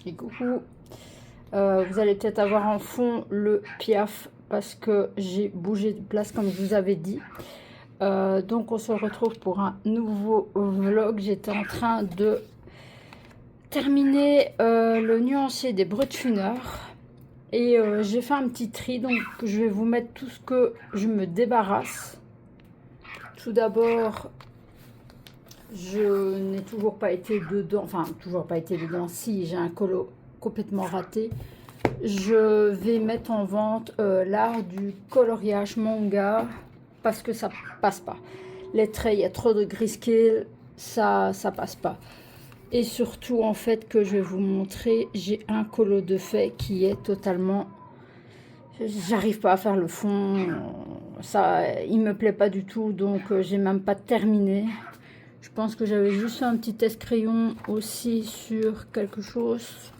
Et coucou. Vous allez peut-être avoir en fond le Piaf parce que j'ai bougé de place comme je vous avais dit. Donc on se retrouve pour un nouveau vlog. J'étais en train de terminer le nuancier des Bretschwiner. Et j'ai fait un petit tri, donc je vais vous mettre tout ce que je me débarrasse. Tout d'abord, je n'ai toujours pas été dedans, enfin toujours pas été dedans, si j'ai un colo complètement raté. Je vais mettre en vente l'art du coloriage manga parce que ça passe pas. Les traits, il y a trop de grayscale, ça passe pas. Et surtout en fait que je vais vous montrer, j'ai un colo de fait qui est totalement, j'arrive pas à faire le fond, ça, il me plaît pas du tout, donc j'ai même pas terminé. Je pense que j'avais juste fait un petit test crayon aussi sur quelque chose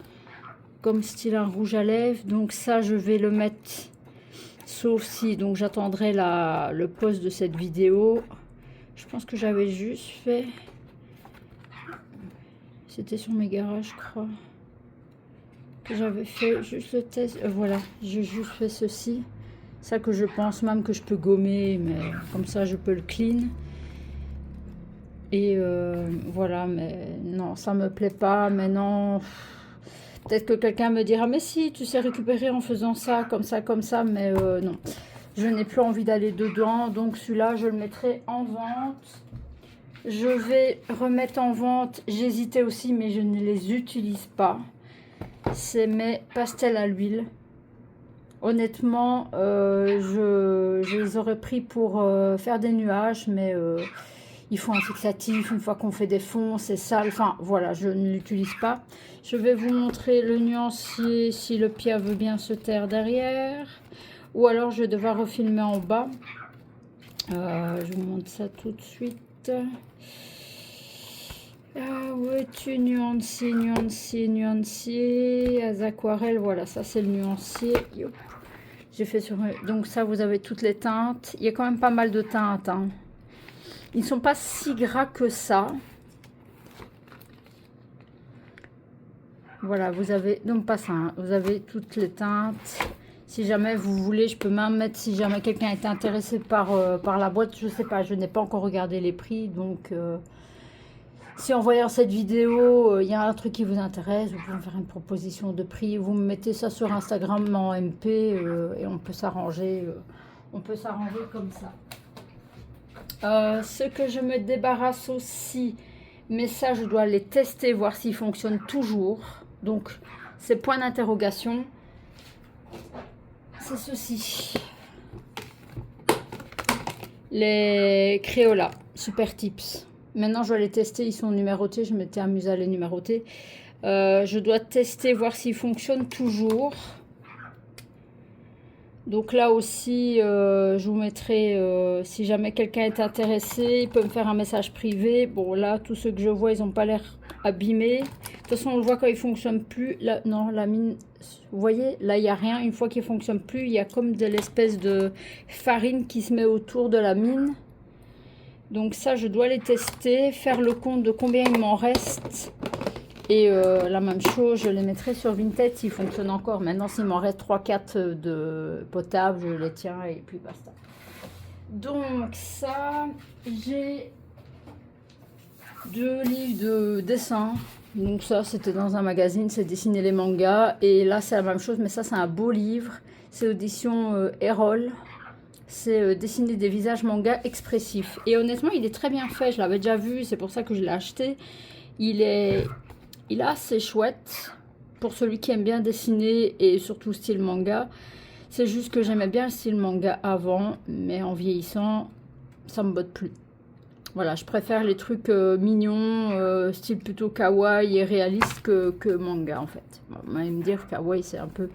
comme style un rouge à lèvres, donc ça je vais le mettre, sauf si, donc j'attendrai le post de cette vidéo. Je pense que j'avais juste fait, c'était sur mes garages je crois, que j'avais fait juste le test, voilà, j'ai juste fait ceci, ça que je pense même que je peux gommer, mais comme ça je peux le clean. Et voilà, mais non, ça me plaît pas. Maintenant, peut-être que quelqu'un me dira, mais si, tu sais récupérer en faisant ça, comme ça, mais non. Je n'ai plus envie d'aller dedans, donc celui-là, je le mettrai en vente. Je vais remettre en vente, j'hésitais aussi, mais je ne les utilise pas. C'est mes pastels à l'huile. Honnêtement, je les aurais pris pour faire des nuages, mais il faut un fixatif, une fois qu'on fait des fonds, c'est sale, enfin voilà, je ne l'utilise pas. Je vais vous montrer le nuancier si le Pia veut bien se taire derrière, ou alors je vais devoir refilmer en bas. Je vous montre ça tout de suite. Ah ouais, tu nuancier, à aquarelles, voilà, ça c'est le nuancier. J'ai fait sur, donc ça vous avez toutes les teintes, il y a quand même pas mal de teintes, hein. Ils ne sont pas si gras que ça. Voilà, vous avez, donc pas ça, hein, vous avez toutes les teintes. Si jamais vous voulez, je peux même mettre, si jamais quelqu'un est intéressé par la boîte, je sais pas, je n'ai pas encore regardé les prix. Donc, si en voyant cette vidéo, il y a un truc qui vous intéresse, vous pouvez me faire une proposition de prix. Vous me mettez ça sur Instagram en MP et on peut s'arranger comme ça. Ce que je me débarrasse aussi, mais ça je dois les tester, voir s'ils fonctionnent toujours. Donc ces points d'interrogation, c'est ceci. Les Crayola Super Tips. Maintenant je dois les tester, ils sont numérotés, je m'étais amusée à les numéroter. Je dois tester, voir s'ils fonctionnent toujours. Donc là aussi, je vous mettrai, si jamais quelqu'un est intéressé, il peut me faire un message privé. Bon là, tous ceux que je vois, ils n'ont pas l'air abîmés. De toute façon, on le voit quand ils ne fonctionnent plus. Là, non, la mine, vous voyez, là, il n'y a rien. Une fois qu'ils ne fonctionnent plus, il y a comme de l'espèce de farine qui se met autour de la mine. Donc ça, je dois les tester, faire le compte de combien il m'en reste. Et la même chose, je les mettrai sur Vinted s'ils fonctionnent encore. Maintenant, s'il m'en reste 3-4 de potables, je les tiens et puis basta. Donc ça, j'ai 2 livres de dessin. Donc ça, c'était dans un magazine, c'est dessiner les mangas. Et là, c'est la même chose, mais ça, c'est un beau livre. C'est audition Erol. C'est dessiner des visages manga expressifs. Et honnêtement, il est très bien fait. Je l'avais déjà vu, c'est pour ça que je l'ai acheté. Il est assez chouette pour celui qui aime bien dessiner et surtout style manga. C'est juste que j'aimais bien le style manga avant, mais en vieillissant, ça me botte plus. Voilà, je préfère les trucs mignons, style plutôt kawaii et réaliste que manga en fait. On va me dire kawaii c'est un peu...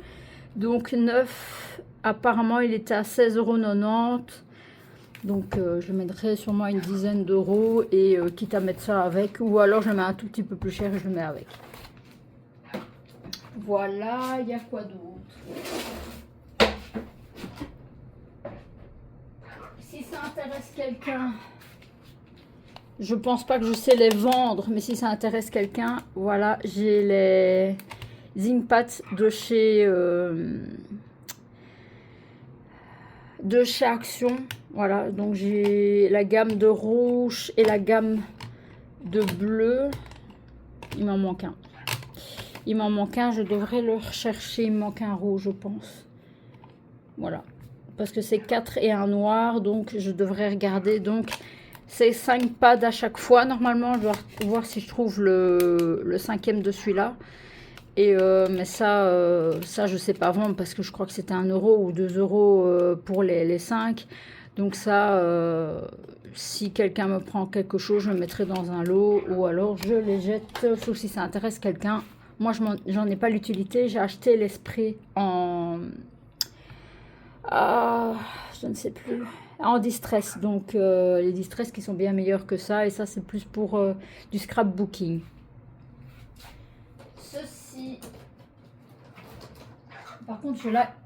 Donc neuf, apparemment il était à 16,90 €. Donc je mettrai sûrement une dizaine d'euros et quitte à mettre ça avec, ou alors je le mets un tout petit peu plus cher et je le mets avec. Voilà, il y a quoi d'autre? Si ça intéresse quelqu'un, je pense pas que je sais les vendre, mais si ça intéresse quelqu'un, voilà, j'ai Zingpat de chez Action. Voilà, donc j'ai la gamme de rouge et la gamme de bleu. Il m'en manque un. Il m'en manque un, je devrais le rechercher. Il me manque un rouge, je pense. Voilà. Parce que c'est 4 et un noir, donc je devrais regarder. Donc, c'est 5 pads à chaque fois. Normalement, je dois voir si je trouve le cinquième de celui-là. Et mais ça, je sais pas vendre parce que je crois que c'était 1 euro ou 2 euros pour les 5. Donc ça, si quelqu'un me prend quelque chose, je le mettrai dans un lot ou alors je les jette, sauf si ça intéresse quelqu'un. Moi, j'en ai pas l'utilité. J'ai acheté l'esprit en... je ne sais plus. En distress. Donc, les distress qui sont bien meilleurs que ça. Et ça, c'est plus pour du scrapbooking. Ceci. Par contre,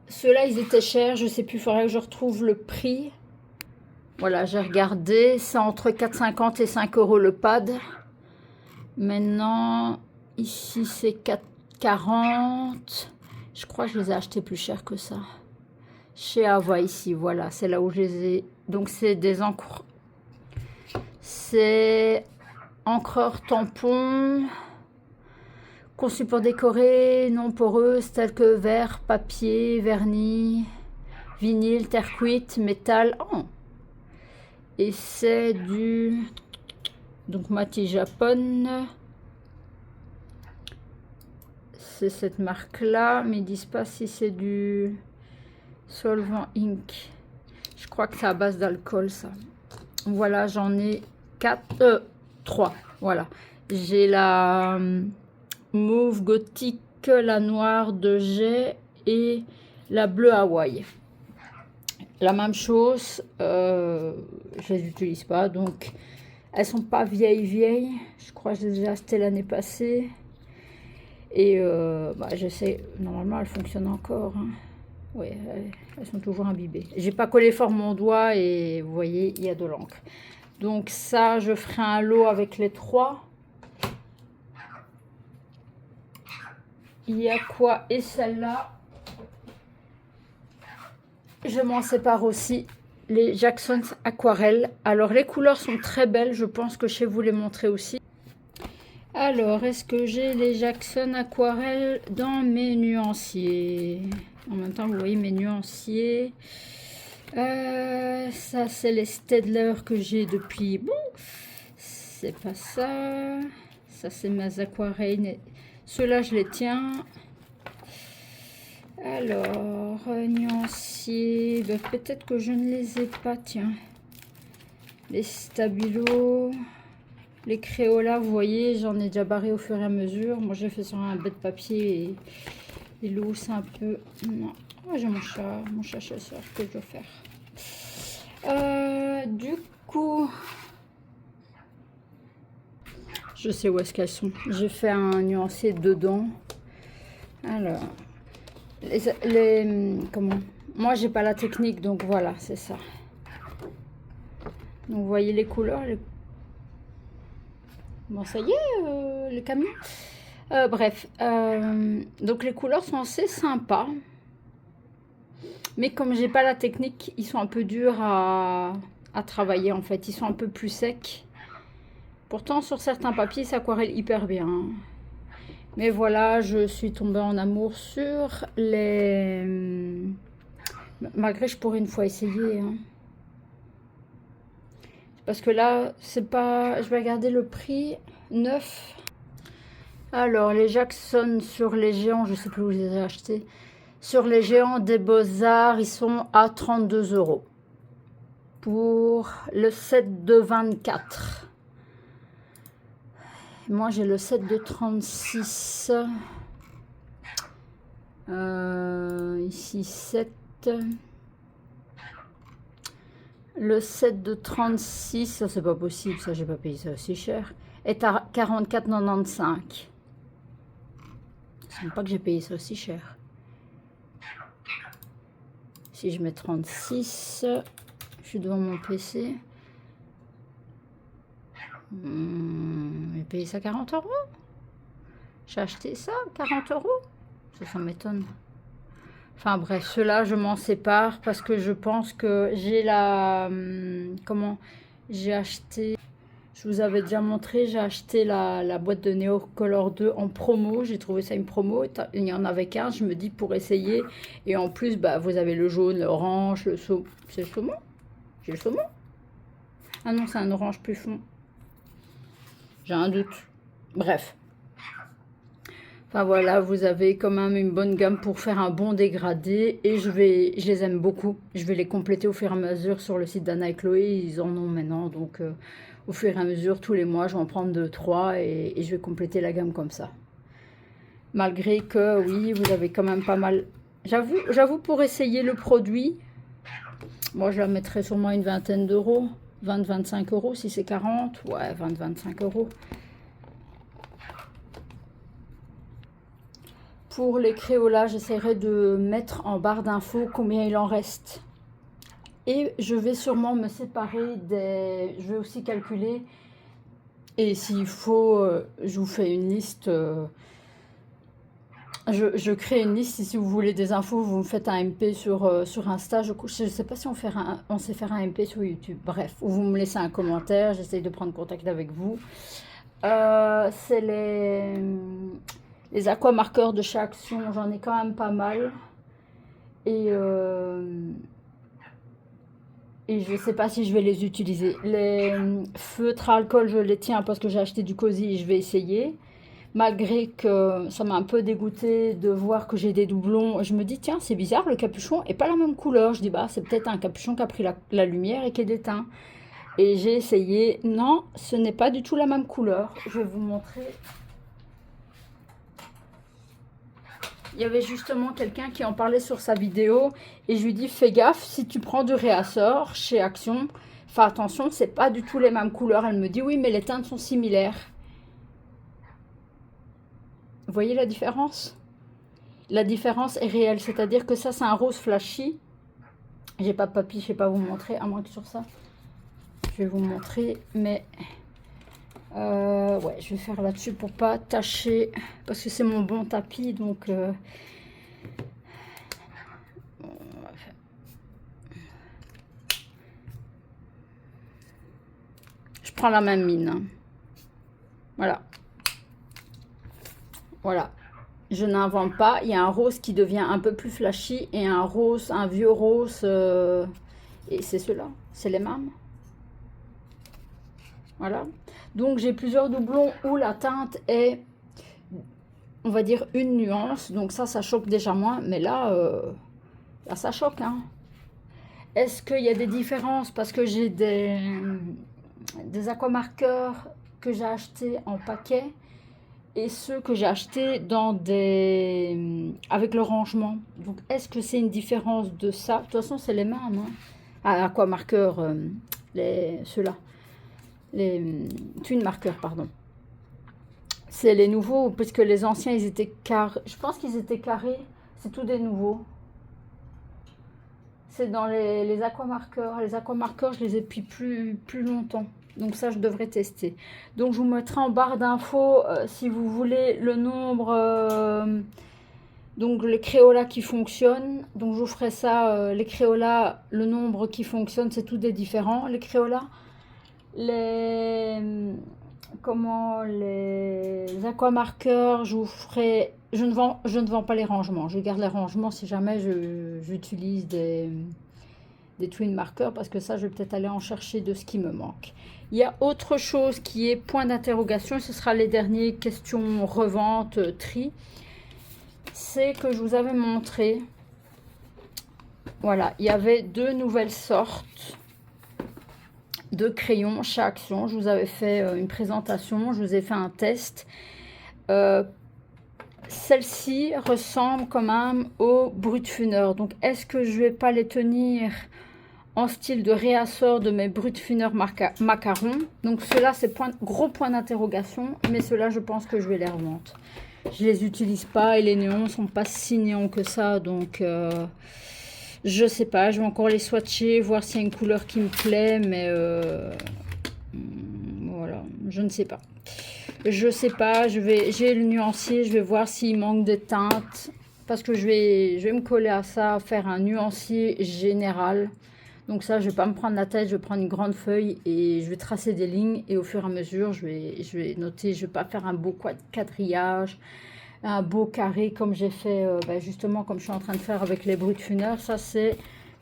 ceux-là, ils étaient chers. Je sais plus, il faudrait que je retrouve le prix. Voilà, j'ai regardé. C'est entre 4,50 et 5 euros le pad. Maintenant, ici, c'est 4,40. Je crois que je les ai achetés plus cher que ça. Chez Ava, ici, voilà. C'est là où je les ai. Donc, c'est des encres. C'est encreur tampon. Conçu pour décorer, non poreuses telles que verre, papier, vernis, vinyle, terre cuite, métal. Oh. Et c'est du... Donc Mati Japon. C'est cette marque-là, mais ils disent pas si c'est du solvant ink. Je crois que c'est à base d'alcool, ça. Voilà, j'en ai 3. Voilà. J'ai la mauve gothique, la noire de jet et la bleue Hawaï. La même chose, je les utilise pas, donc elles sont pas vieilles. Je crois que je les ai achetées l'année passée. Et je sais, normalement elles fonctionnent encore. Hein. Oui, elles sont toujours imbibées. J'ai pas collé fort mon doigt et vous voyez, il y a de l'encre. Donc ça, je ferai un lot avec les 3. Il y a quoi? Et celle-là, je m'en sépare aussi. Les Jackson Aquarelle. Alors, les couleurs sont très belles. Je pense que je vais vous les montrer aussi. Alors, est-ce que j'ai les Jackson Aquarelle dans mes nuanciers? En même temps, vous voyez mes nuanciers. Ça, c'est les Staedtler que j'ai depuis... Bon, c'est pas ça. Ça, c'est mes aquarelles. Ceux-là, je les tiens. Alors, nuanciers, peut-être que je ne les ai pas, tiens. Les Stabilo, les Crayola, vous voyez, j'en ai déjà barré au fur et à mesure. Moi, j'ai fait sur un bête de papier et l'eau, c'est un peu... Non, oh, j'ai mon chat chasseur que je dois faire. Du coup, je sais où est-ce qu'elles sont. J'ai fait un nuancier dedans. Alors... comment, moi j'ai pas la technique, donc voilà, c'est ça. Donc vous voyez les couleurs, bon ça y est, le camion. Bref, donc les couleurs sont assez sympas, mais comme j'ai pas la technique, ils sont un peu durs à travailler en fait, ils sont un peu plus secs. Pourtant sur certains papiers ça aquarelle hyper bien. Mais voilà, je suis tombée en amour sur les... Malgré, je pourrais une fois essayer. Hein. Parce que là, c'est pas... Je vais regarder le prix. 9. Alors, les Jackson sur les géants, je sais plus où je les ai achetés. Sur les géants des Beaux-Arts, ils sont à 32 €. Pour le set de 24. Moi, j'ai le set de 36. Ici, 7. Le set de 36, ça, c'est pas possible. Ça, j'ai pas payé ça aussi cher. Est à 44,95. C'est pas que j'ai payé ça aussi cher. Si je mets 36, je suis devant mon PC. J'ai payé ça 40 €. J'ai acheté ça 40 €. Ça m'étonne. Enfin bref, ceux-là, je m'en sépare parce que je pense que j'ai la... comment? J'ai acheté... Je vous avais déjà montré, j'ai acheté la boîte de Neocolor 2 en promo. J'ai trouvé ça une promo. Il y en avait qu'un, je me dis, pour essayer. Et en plus, bah, vous avez le jaune, l'orange, le saumon. C'est le saumon? J'ai le saumon? Ah non, c'est un orange plus fond. J'ai un doute. Bref. Enfin voilà, vous avez quand même une bonne gamme pour faire un bon dégradé. Et je les aime beaucoup. Je vais les compléter au fur et à mesure sur le site d'Anna et Chloé. Ils en ont maintenant, donc... au fur et à mesure, tous les mois, je vais en prendre 2, 3 et je vais compléter la gamme comme ça. Malgré que, oui, vous avez quand même pas mal... J'avoue pour essayer le produit, moi, je la mettrais sûrement une vingtaine d'euros. 20-25 euros si c'est 40. Ouais, 20-25 euros. Pour les créolas, j'essaierai de mettre en barre d'infos combien il en reste. Et je vais sûrement me séparer des... Je vais aussi calculer. Et s'il faut, je vous fais une liste. Je crée une liste. Si vous voulez des infos, vous me faites un MP sur Insta. Je ne sais pas si on sait faire un MP sur YouTube. Bref, ou vous me laissez un commentaire. J'essaye de prendre contact avec vous. C'est les aquamarqueurs de chez Action. J'en ai quand même pas mal. Et je ne sais pas si je vais les utiliser. Les feutres à alcool, je les tiens parce que j'ai acheté du Cozy et je vais essayer. Malgré que ça m'a un peu dégoûté de voir que j'ai des doublons. Je me dis, tiens, c'est bizarre, le capuchon n'est pas la même couleur. Je dis, bah, c'est peut-être un capuchon qui a pris la lumière et qui est déteint. Et j'ai essayé. Non, ce n'est pas du tout la même couleur. Je vais vous montrer. Il y avait justement quelqu'un qui en parlait sur sa vidéo et je lui dis fais gaffe, si tu prends du réassort chez Action, fais attention, c'est pas du tout les mêmes couleurs. Elle me dit oui, mais les teintes sont similaires. Vous voyez la différence? La différence est réelle, c'est-à-dire que ça c'est un rose flashy. J'ai pas de papier, je sais pas vous montrer, à moins que sur ça. Je vais vous montrer, mais ouais, je vais faire là-dessus pour pas tâcher, parce que c'est mon bon tapis, donc je prends la même mine. Hein. Voilà. Voilà. Je n'invente pas. Il y a un rose qui devient un peu plus flashy et un rose, un vieux rose. Et c'est ceux-là. C'est les mêmes. Voilà. Donc j'ai plusieurs doublons où la teinte est, on va dire, une nuance. Donc ça choque déjà moins. Mais là, là ça choque. Hein. Est-ce qu'il y a des différences? Parce que j'ai des aquamarqueurs que j'ai achetés en paquet. Et ceux que j'ai achetés dans avec le rangement. Donc, est-ce que c'est une différence de ça? De toute façon, c'est les mêmes. Hein. Ah, aquamarqueurs, ceux-là. Les twin marqueurs, pardon. C'est les nouveaux, puisque les anciens, ils étaient carrés. Je pense qu'ils étaient carrés. C'est tout des nouveaux. C'est dans les aquamarqueurs. Les aquamarqueurs, je les ai depuis plus longtemps. Donc ça, je devrais tester. Donc, je vous mettrai en barre d'infos, si vous voulez, le nombre, donc les créolas qui fonctionnent. Donc, je vous ferai ça, les créolas, le nombre qui fonctionne, c'est tout des différents. Les créolas, les aquamarqueurs, je vous ferai... Je ne vends pas les rangements. Je garde les rangements si jamais j'utilise des twin marqueurs, parce que ça, je vais peut-être aller en chercher de ce qui me manque. Il y a autre chose qui est point d'interrogation, ce sera les dernières questions revente, tri. C'est que je vous avais montré, voilà, il y avait 2 nouvelles sortes de crayons chez Action. Je vous avais fait une présentation, je vous ai fait un test. Celle-ci ressemble quand même au Brutfuner. Donc, est-ce que je vais pas les tenir en style de réassort de mes Brutfuner macarons? Donc, ceux-là, c'est gros point d'interrogation. Mais ceux-là, je pense que je vais les revendre. Je les utilise pas et les néons sont pas si néons que ça. Donc, je sais pas. Je vais encore les swatcher, voir s'il y a une couleur qui me plaît. Mais voilà, je ne sais pas. Je sais pas, j'ai le nuancier, je vais voir s'il manque de teintes. parce que je vais me coller à ça, faire un nuancier général. Donc ça, je vais pas me prendre la tête, je vais prendre une grande feuille et je vais tracer des lignes. Et au fur et à mesure, je vais noter, je vais pas faire un beau quadrillage, un beau carré comme j'ai fait, justement, comme je suis en train de faire avec les bruits de funeur. Ça, c'est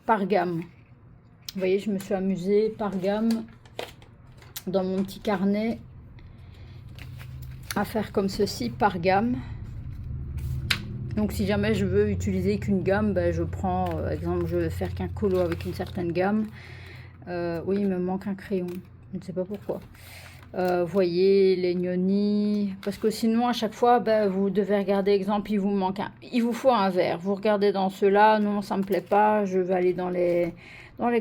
par gamme. Vous voyez, je me suis amusée par gamme dans mon petit carnet à faire comme ceci par gamme. Donc si jamais je veux utiliser qu'une gamme, je prends, exemple, je vais faire qu'un colo avec une certaine gamme. Oui, il me manque un crayon, je ne sais pas pourquoi. Voyez les gnoni, parce que sinon à chaque fois, vous devez regarder, exemple, il vous faut un vert. Vous regardez dans ceux-là, non, ça me plaît pas, je vais aller dans les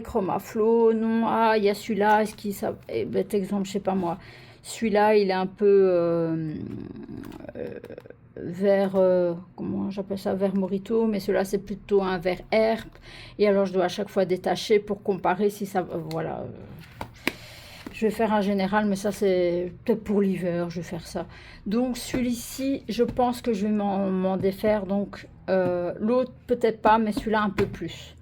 chromaflow, non, ah, il y a celui-là, est-ce qu'il ça, exemple, je sais pas moi. Celui-là, il est un peu vert, comment j'appelle ça, vert morito, mais celui-là c'est plutôt un vert herbe. Et alors je dois à chaque fois détacher pour comparer si ça, voilà. Je vais faire un général, mais ça c'est peut-être pour l'hiver, je vais faire ça. Donc celui-ci, je pense que je vais m'en défaire. Donc l'autre peut-être pas, mais celui-là un peu plus.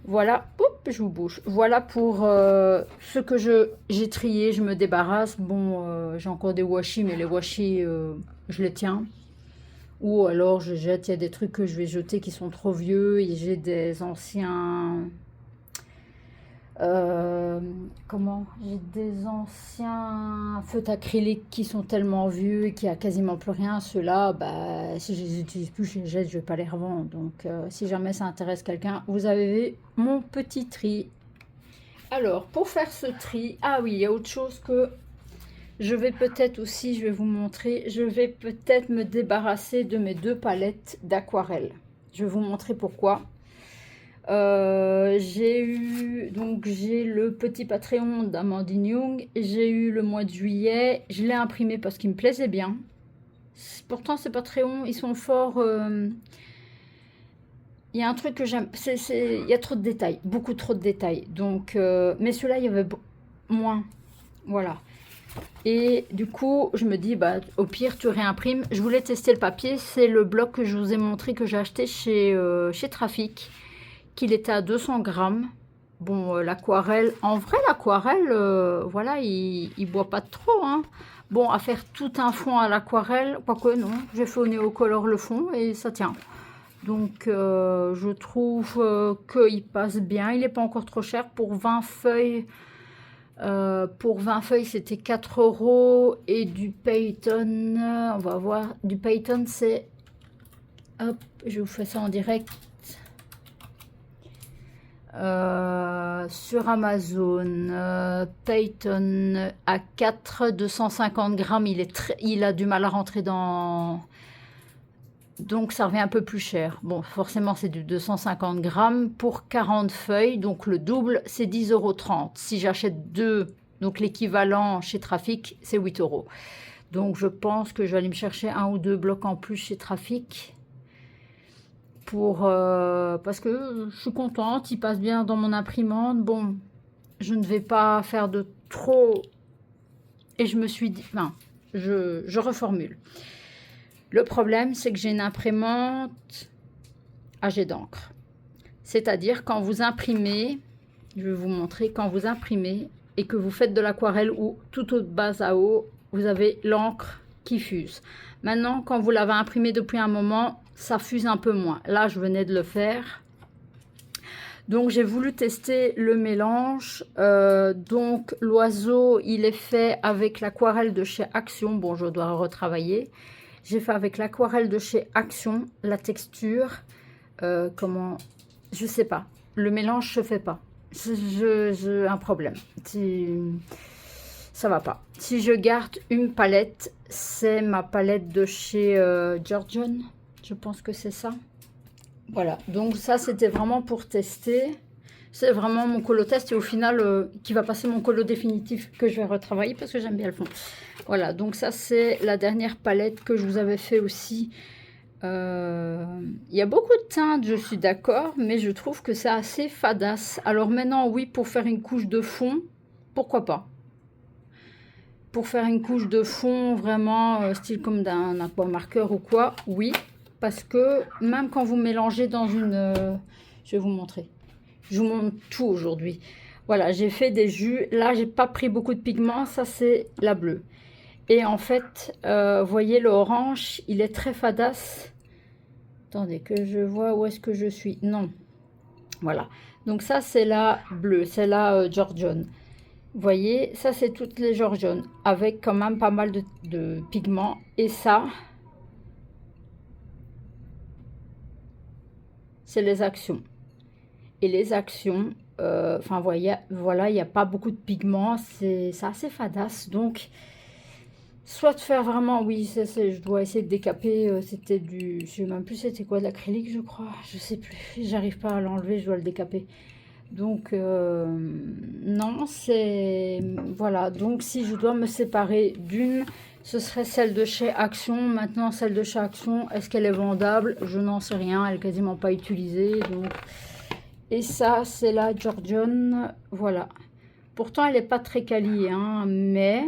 Voilà, hop, je vous bouge. Voilà pour ce que j'ai trié, je me débarrasse. Bon, j'ai encore des washi, mais les washi, je les tiens. Ou alors je jette, il y a des trucs que je vais jeter qui sont trop vieux. Et j'ai des anciens... j'ai des anciens feutres acryliques qui sont tellement vieux et qu'il n'y a quasiment plus rien. Ceux-là, si je les utilise plus, je les jette, je vais pas les revendre. Donc si jamais ça intéresse quelqu'un, vous avez mon petit tri. Alors pour faire ce tri, ah oui, il y a autre chose que je vais peut-être aussi, je vais vous montrer, je vais peut-être me débarrasser de mes 2 palettes d'aquarelle. Je vais vous montrer pourquoi. J'ai le petit Patreon d'Amandine Young, j'ai eu le mois de juillet, je l'ai imprimé parce qu'il me plaisait bien. Pourtant ces Patreons, ils sont forts, il y a un truc que j'aime, il y a trop de détails, beaucoup trop de détails. Donc, mais celui-là, il y avait moins, voilà. Et du coup, je me dis, au pire, tu réimprimes. Je voulais tester le papier. C'est le bloc que je vous ai montré que j'ai acheté chez Trafic, qu'il était à 200 grammes. Bon, l'aquarelle, en vrai, l'aquarelle, voilà, il boit pas trop, hein. Bon, à faire tout un fond à l'aquarelle, quoique non, j'ai fait au Néocolor le fond et ça tient. Donc, je trouve qu'il passe bien. Il n'est pas encore trop cher pour 20 feuilles. Pour 20 feuilles, c'était 4 € et du Payton, on va voir, du Payton c'est, hop, je vous fais ça en direct, sur Amazon, Payton à 4, 250 grammes, il a du mal à rentrer dans... Donc ça revient un peu plus cher. Bon, forcément c'est du 250 grammes pour 40 feuilles. Donc le double c'est 10,30 €. Si j'achète 2, donc l'équivalent chez Trafic, c'est 8 €. Donc je pense que je vais aller me chercher 1 ou 2 blocs en plus chez Trafic. Parce que je suis contente, il passe bien dans mon imprimante. Bon, je ne vais pas faire de trop. Et je me suis dit, non, je reformule. Le problème, c'est que j'ai une imprimante à jet d'encre. C'est-à-dire, quand vous imprimez, je vais vous montrer, quand vous imprimez et que vous faites de l'aquarelle ou tout au bas à haut, vous avez l'encre qui fuse. Maintenant, quand vous l'avez imprimé depuis un moment, ça fuse un peu moins. Là, je venais de le faire. Donc, j'ai voulu tester le mélange. Donc, l'oiseau, il est fait avec l'aquarelle de chez Action. Bon, je dois retravailler. J'ai fait avec l'aquarelle de chez Action, la texture, comment, je sais pas, le mélange se fait pas, j'ai un problème, ça va pas. Si je garde une palette, c'est ma palette de chez Georgian, je pense que c'est ça. Voilà, donc ça c'était vraiment pour tester. C'est vraiment mon colo test et au final qui va passer mon colo définitif que je vais retravailler parce que j'aime bien le fond. Voilà, donc ça c'est la dernière palette que je vous avais fait aussi. Il y a beaucoup de teintes, je suis d'accord, mais je trouve que c'est assez fadasse. Alors maintenant, oui, pour faire une couche de fond, pourquoi pas. Pour faire une couche de fond vraiment style comme d'un aquamarqueur ou quoi, oui. parce que même quand vous mélangez dans une... je vais vous montrer. Je vous montre tout aujourd'hui. Voilà, j'ai fait des jus. Là, j'ai pas pris beaucoup de pigments. Ça, c'est la bleue. Et en fait, vous voyez, le orange, il est très fadasse. Attendez, que je vois où est-ce que je suis. Non. Voilà. Donc ça, c'est la bleue. C'est la Georgian. Vous voyez, ça, c'est toutes les Georgian. Avec quand même pas mal de pigments. Et ça, c'est les actions. Et les actions, enfin, voyez, voilà, il n'y a pas beaucoup de pigments. C'est assez fadasse. Donc... soit de faire vraiment, oui, je dois essayer de décaper, c'était du, je sais même plus c'était quoi, de l'acrylique je crois, je sais plus, j'arrive pas à l'enlever, je dois le décaper. Donc, non, c'est, voilà, donc si je dois me séparer d'une, ce serait celle de chez Action. Maintenant, celle de chez Action, est-ce qu'elle est vendable? Je n'en sais rien, elle est quasiment pas utilisée, donc... Et ça, c'est la Georgian, voilà. Pourtant, elle n'est pas très quali, hein, mais...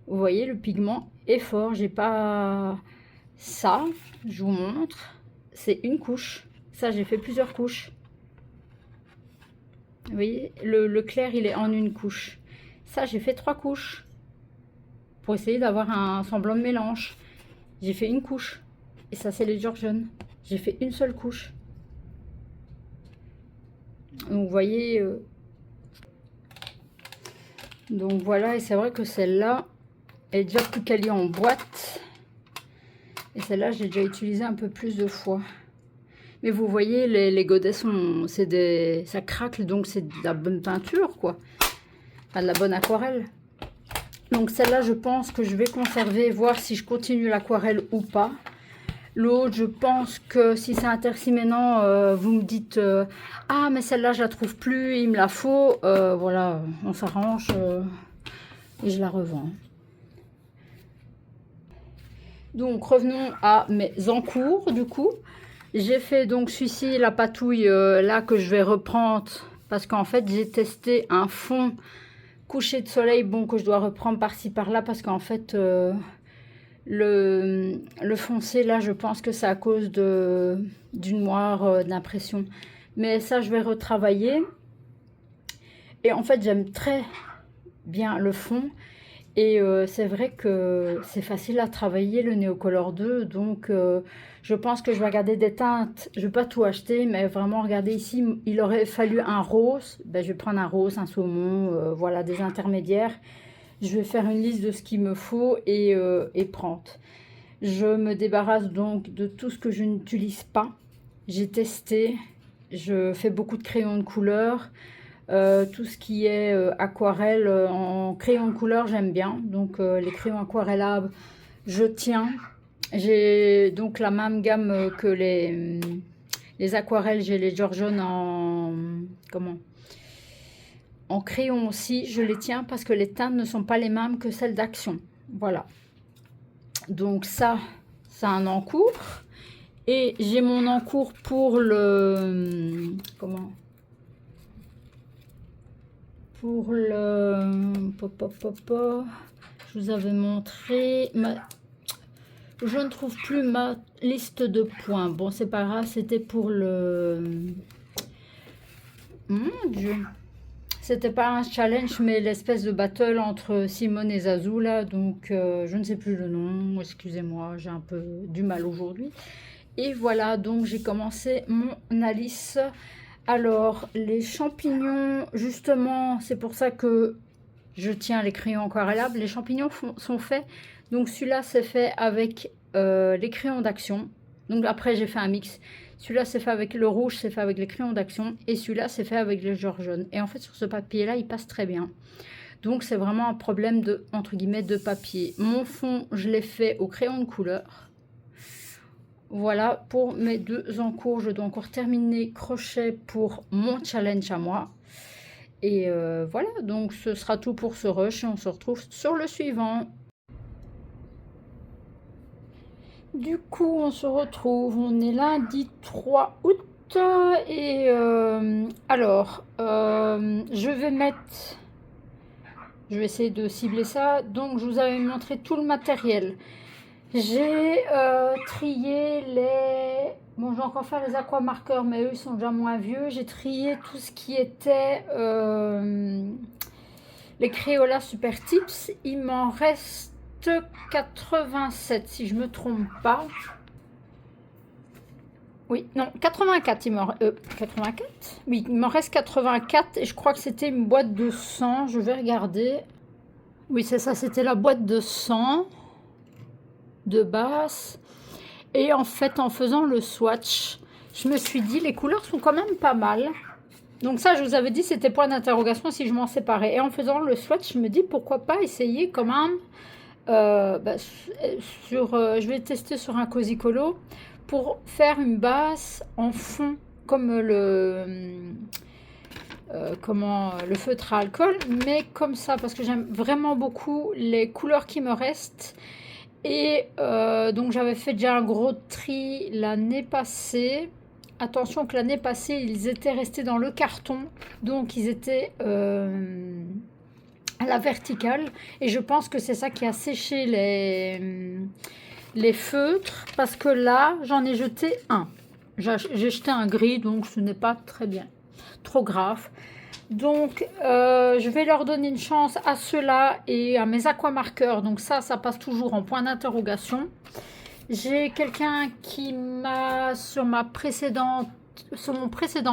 vous voyez, le pigment est fort. J'ai pas ça. Je vous montre. C'est une couche. Ça, j'ai fait plusieurs couches. Vous voyez, le clair, il est en une couche. Ça, j'ai fait 3 couches. Pour essayer d'avoir un semblant de mélange. J'ai fait une couche. Et ça, c'est les Georgian. J'ai fait une seule couche. Donc, vous voyez... donc, voilà. Et c'est vrai que celle-là... elle est déjà plus quali en boîte. Et celle-là, j'ai déjà utilisé un peu plus de fois. Mais vous voyez, les godets sont... ça craque, donc c'est de la bonne peinture, quoi. Enfin, de la bonne aquarelle. Donc celle-là, je pense que je vais conserver, voir si je continue l'aquarelle ou pas. L'autre, je pense que si c'est intéressant maintenant, vous me dites ah, mais celle-là, je la trouve plus, il me la faut. Voilà, on s'arrange et je la revends. Donc revenons à mes encours du coup. J'ai fait donc celui-ci, la patouille là que je vais reprendre parce qu'en fait j'ai testé un fond coucher de soleil, bon, que je dois reprendre par-ci par-là parce qu'en fait le foncé là, je pense que c'est à cause du noir d'impression. Mais ça, je vais retravailler. Et en fait, j'aime très bien le fond. Et c'est vrai que c'est facile à travailler le Neocolor 2, donc je pense que je vais regarder des teintes. Je ne vais pas tout acheter, mais vraiment regarder ici, il aurait fallu un rose. Ben, je vais prendre un rose, un saumon, voilà, des intermédiaires. Je vais faire une liste de ce qu'il me faut et prendre. Je me débarrasse donc de tout ce que je n'utilise pas. J'ai testé, je fais beaucoup de crayons de couleur. Tout ce qui est aquarelle en crayon de couleur, j'aime bien. Donc les crayons aquarellables, je tiens. J'ai donc la même gamme que les aquarelles. J'ai les Georgian en crayon aussi. Je les tiens parce que les teintes ne sont pas les mêmes que celles d'Action. Voilà. Donc ça, c'est un encours. Et j'ai mon encours pour le... pour le... je vous avais montré... je ne trouve plus ma liste de points. Bon, c'est pas grave, c'était pour le... Mon Dieu. C'était pas un challenge, mais l'espèce de battle entre Simone et Zazu, là. Donc, je ne sais plus le nom. Excusez-moi, j'ai un peu du mal aujourd'hui. Et voilà, donc j'ai commencé mon Alice. Alors, les champignons, justement, c'est pour ça que je tiens les crayons aquarellables. Les champignons sont faits. Donc, celui-là, c'est fait avec les crayons d'Action. Donc, après, j'ai fait un mix. Celui-là, c'est fait avec le rouge, c'est fait avec les crayons d'Action. Et celui-là, c'est fait avec les Georgian. Et en fait, sur ce papier-là, il passe très bien. Donc, c'est vraiment un problème de, entre guillemets, de papier. Mon fond, je l'ai fait au crayon de couleur. Voilà, pour mes 2 encours, je dois encore terminer crochet pour mon challenge à moi. Et voilà, donc ce sera tout pour ce rush et on se retrouve sur le suivant. Du coup, on se retrouve, on est lundi 3 août. Et alors, je vais essayer de cibler ça. Donc, je vous avais montré tout le matériel. J'ai trié les... Bon, j'ai encore fait les aquamarqueurs, mais eux, ils sont déjà moins vieux. J'ai trié tout ce qui était les Crayola Super Tips. Il m'en reste 87, si je me trompe pas. Oui, non, 84, 84? Oui, il m'en reste 84 et je crois que c'était une boîte de 100. Je vais regarder. Oui, c'est ça, c'était la boîte de 100 de base. Et en fait, en faisant le swatch, je me suis dit, les couleurs sont quand même pas mal. Donc ça, je vous avais dit, c'était point d'interrogation si je m'en séparais. Et en faisant le swatch, je me dis, pourquoi pas essayer quand même je vais tester sur un Cozy Colo pour faire une base en fond comme le feutre à alcool, mais comme ça parce que j'aime vraiment beaucoup les couleurs qui me restent. Et donc j'avais fait déjà un gros tri l'année passée. Attention que l'année passée ils étaient restés dans le carton, donc ils étaient à la verticale, et je pense que c'est ça qui a séché les feutres, parce que là j'en ai jeté un. J'ai jeté un gris, donc ce n'est pas très bien, trop grave. Donc je vais leur donner une chance à ceux-là et à mes aquamarqueurs. Donc ça passe toujours en point d'interrogation. J'ai quelqu'un qui m'a sur mon précédent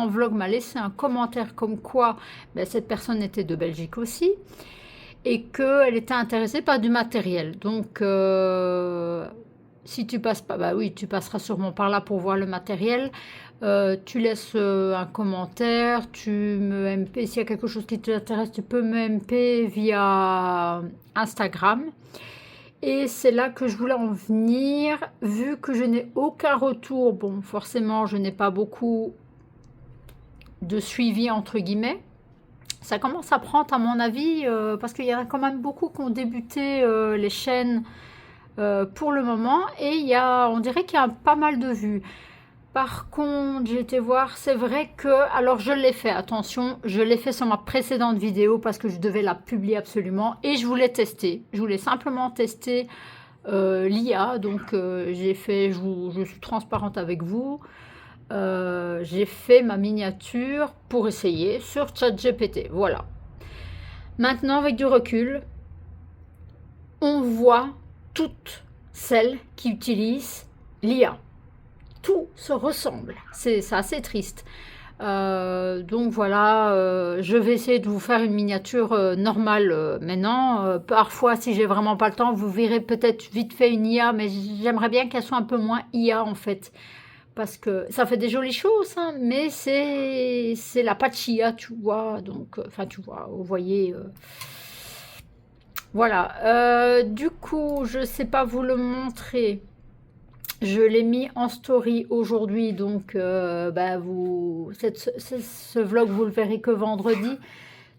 vlog m'a laissé un commentaire comme quoi cette personne était de Belgique aussi et qu'elle était intéressée par du matériel. Donc si tu passes pas, bah oui, tu passeras sûrement par là pour voir le matériel. Tu laisses un commentaire, tu me MP. S'il y a quelque chose qui t'intéresse, tu peux me MP via Instagram. Et c'est là que je voulais en venir, vu que je n'ai aucun retour. Bon, forcément, je n'ai pas beaucoup de suivi, entre guillemets. Ça commence à prendre, à mon avis, parce qu'il y en a quand même beaucoup qui ont débuté les chaînes pour le moment. Et on dirait qu'il y a pas mal de vues. Par contre, j'ai été voir, c'est vrai que, alors je l'ai fait, attention, je l'ai fait sur ma précédente vidéo parce que je devais la publier absolument et je voulais tester. Je voulais simplement tester l'IA, donc j'ai fait, je suis transparente avec vous, j'ai fait ma miniature pour essayer sur ChatGPT, voilà. Maintenant, avec du recul, on voit toutes celles qui utilisent l'IA. Tout se ressemble, c'est assez triste. Donc voilà, je vais essayer de vous faire une miniature normale maintenant. Parfois, si j'ai vraiment pas le temps, vous verrez peut-être vite fait une IA, mais j'aimerais bien qu'elle soit un peu moins IA en fait. Parce que ça fait des jolies choses, hein, mais c'est la patch IA, tu vois. Donc, enfin, tu vois, vous voyez. Voilà. Du coup, je sais pas vous le montrer. Je l'ai mis en story aujourd'hui, donc ce vlog, vous le verrez que vendredi.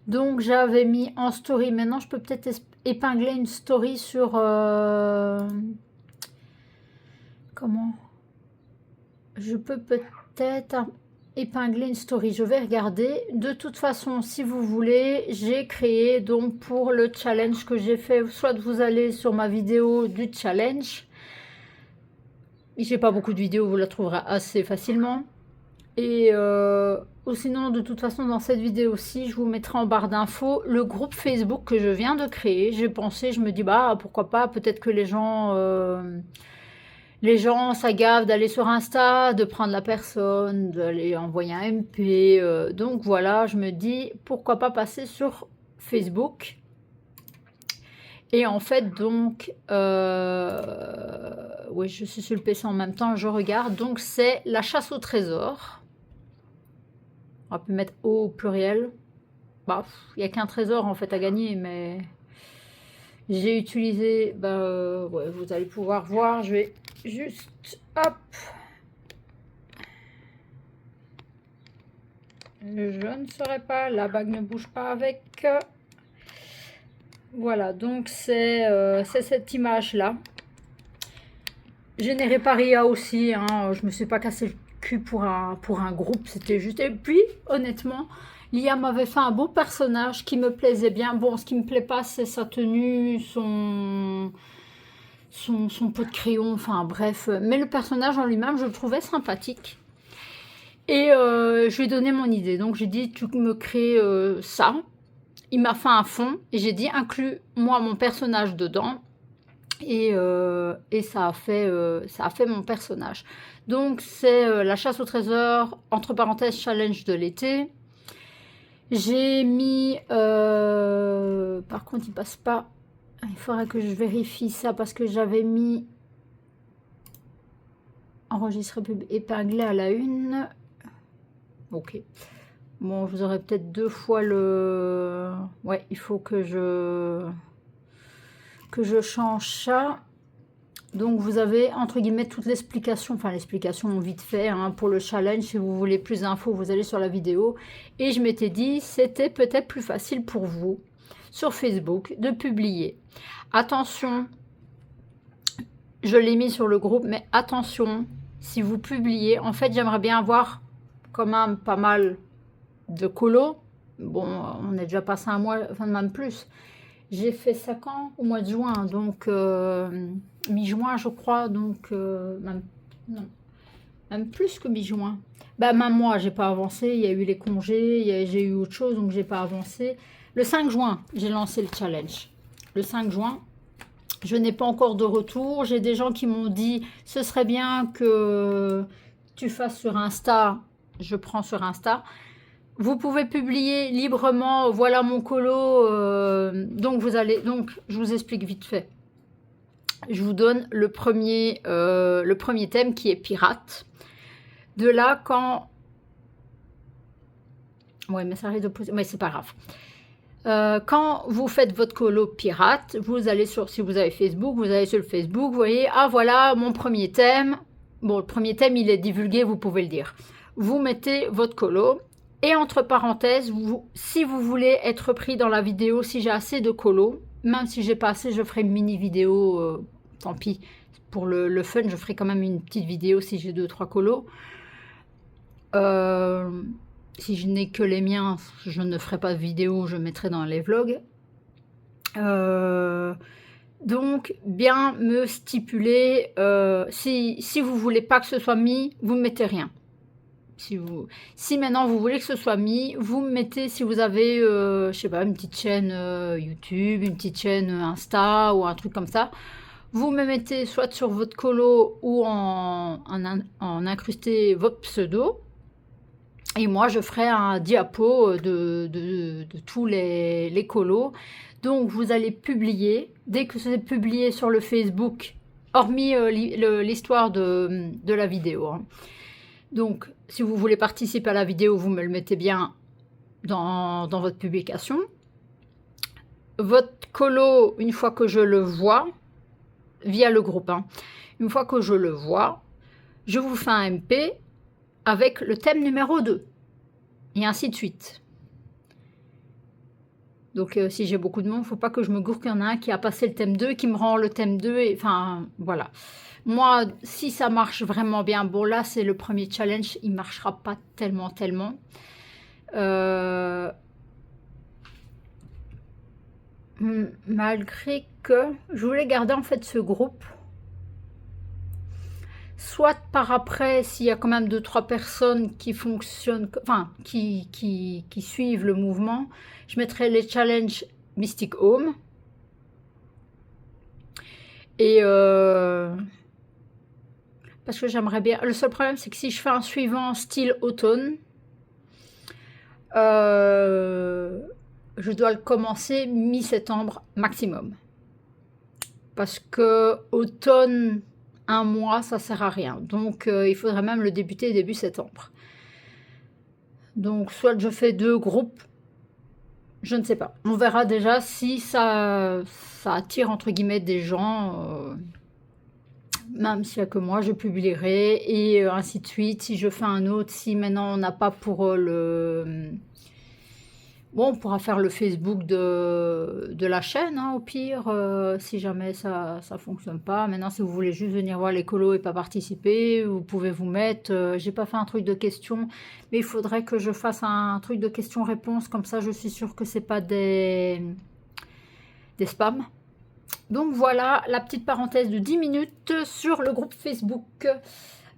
Donc, j'avais mis en story. Maintenant, je peux peut-être épingler une story sur... comment? Je peux peut-être épingler une story. Je vais regarder. De toute façon, si vous voulez, j'ai créé donc pour le challenge que j'ai fait. Soit vous allez sur ma vidéo du challenge. J'ai pas beaucoup de vidéos, vous la trouverez assez facilement. Et ou sinon, de toute façon, dans cette vidéo-ci, je vous mettrai en barre d'infos le groupe Facebook que je viens de créer. J'ai pensé, je me dis, bah pourquoi pas, peut-être que les gens s'agavent d'aller sur Insta, de prendre la personne, d'aller envoyer un MP. Donc voilà, je me dis, pourquoi pas passer sur Facebook. Et en fait, donc, oui, je suis sur le PC en même temps, je regarde. Donc, c'est la chasse au trésor. On peut mettre au pluriel. Bah, il n'y a qu'un trésor en fait à gagner, mais j'ai utilisé, ouais, vous allez pouvoir voir. Je vais juste, hop. Je ne saurais pas, la bague ne bouge pas avec. Voilà, donc c'est cette image-là. Générée par IA aussi, hein, je me suis pas cassé le cul pour un groupe, c'était juste... Et puis, honnêtement, l'IA m'avait fait un beau personnage qui me plaisait bien. Bon, ce qui me plaît pas, c'est sa tenue, son pot de crayon, enfin bref. Mais le personnage en lui-même, je le trouvais sympathique. Et je lui ai donné mon idée. Donc j'ai dit, tu me crées ça. Il m'a fait un fond et j'ai dit, inclus-moi mon personnage dedans. Et ça a fait mon personnage. Donc c'est la chasse au trésor, entre parenthèses, challenge de l'été. J'ai mis... par contre, il passe pas. Il faudrait que je vérifie ça parce que j'avais mis... Enregistrer épinglé à la une. Ok. Bon, vous aurez peut-être 2 fois le... Ouais, il faut que je change ça. Donc vous avez entre guillemets toute l'explication, enfin l'explication vite fait hein, pour le challenge. Si vous voulez plus d'infos, vous allez sur la vidéo. Et je m'étais dit, c'était peut-être plus facile pour vous sur Facebook de publier. Attention, je l'ai mis sur le groupe, mais attention, si vous publiez, en fait j'aimerais bien avoir quand même pas mal de colos. Bon, on est déjà passé un mois, enfin même plus. J'ai fait ça quand? Au mois de juin, donc mi-juin je crois, donc même, non, même plus que mi-juin. Bah même moi, j'ai pas avancé, il y a eu les congés, j'ai eu autre chose, donc j'ai pas avancé. Le 5 juin, j'ai lancé le challenge. Le 5 juin, je n'ai pas encore de retour. J'ai des gens qui m'ont dit, ce serait bien que tu fasses sur Insta. Je prends sur Insta. Vous pouvez publier librement, voilà mon colo, donc je vous explique vite fait. Je vous donne le premier thème qui est pirate. De là, quand... Ouais, mais ça arrive de poser... Mais c'est pas grave. Quand vous faites votre colo pirate, vous allez si vous avez Facebook, vous allez sur le Facebook, vous voyez, ah voilà mon premier thème. Bon, le premier thème, il est divulgué, vous pouvez le dire. Vous mettez votre colo. Et entre parenthèses, si vous voulez être pris dans la vidéo, si j'ai assez de colos, même si j'ai pas assez, je ferai une mini vidéo, tant pis. Pour le fun, je ferai quand même une petite vidéo si j'ai 2-3 colos. Si je n'ai que les miens, je ne ferai pas de vidéo, je mettrai dans les vlogs. Donc, bien me stipuler, si vous voulez pas que ce soit mis, vous ne mettez rien. Si maintenant vous voulez que ce soit mis, vous mettez, si vous avez, je sais pas, une petite chaîne YouTube, une petite chaîne Insta ou un truc comme ça, vous me mettez soit sur votre colo ou en incrusté votre pseudo. Et moi, je ferai un diapo de tous les colos. Donc, vous allez publier, dès que c'est publié sur le Facebook, hormis l'histoire de la vidéo, hein. Donc, si vous voulez participer à la vidéo, vous me le mettez bien dans votre publication. Votre colo, une fois que je le vois, via le groupe, hein, une fois que je le vois, je vous fais un MP avec le thème numéro 2. Et ainsi de suite. Donc, si j'ai beaucoup de monde, il ne faut pas que je me gourre qu'il y en a un qui a passé le thème 2, qui me rend le thème 2, et enfin, voilà. Moi, si ça marche vraiment bien, bon là, c'est le premier challenge, il ne marchera pas tellement. Malgré que je voulais garder en fait ce groupe. Soit par après, s'il y a quand même 2-3 personnes qui fonctionnent, enfin, qui suivent le mouvement, je mettrai les challenges Mystic Home. Et parce que j'aimerais bien... Le seul problème, c'est que si je fais un suivant style automne, je dois le commencer mi-septembre maximum. Parce que automne, un mois, ça sert à rien. Donc, il faudrait même le débuter début septembre. Donc, soit je fais 2 groupes, je ne sais pas. On verra déjà si ça attire, entre guillemets, des gens... même s'il n'y a que moi, je publierai, et ainsi de suite. Si je fais un autre, si maintenant on n'a pas pour le... Bon, on pourra faire le Facebook de la chaîne, hein, au pire, si jamais ça ne fonctionne pas. Maintenant, si vous voulez juste venir voir les colos et pas participer, vous pouvez vous mettre... j'ai pas fait un truc de questions, mais il faudrait que je fasse un truc de questions-réponses, comme ça je suis sûre que c'est pas des spams. Donc voilà la petite parenthèse de 10 minutes sur le groupe Facebook.